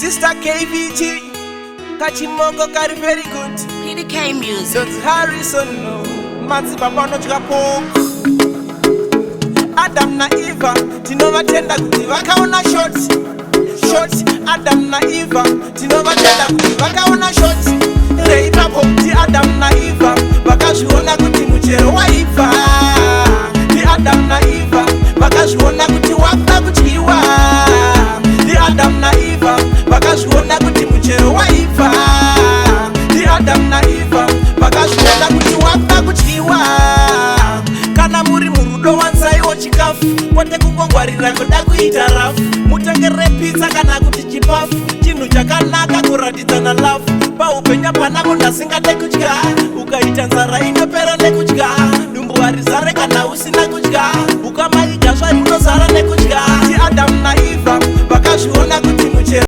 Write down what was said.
Sister KVG, Kachimongo kari very good. PDK music. Don't Harrison no, Manzi Babano Chikapo. Adam na Eva, tinova tenda kuti vakaona short. Adam na Eva, tinova tenda kuti vakaona short. Reita pomti Adam na Eva, vakazviona kuti muchero waibva. Di Adam na Eva, vakazviona kuti wakuda kudyiwa. Di Adam na Eva, vakazviona kuti muchero waibva. Di Adam na Eva, vakazviona kuti wakuda kudyiwa. Kana muri murudo wanzaiwo chikafu, kwete kungongwarira kuda kuita rafu. Mutengere pizza kana kuti chipafu, chinhu chakanaka kuratidzana lafu. Paupenya panako ndasingade kudya, ukaita nzara inopera nekudya. Dumbu harizare kana usina kudya, ukamaidya zvarinozara nekudya. Ti Adam na Eva vakazviona kuti muchero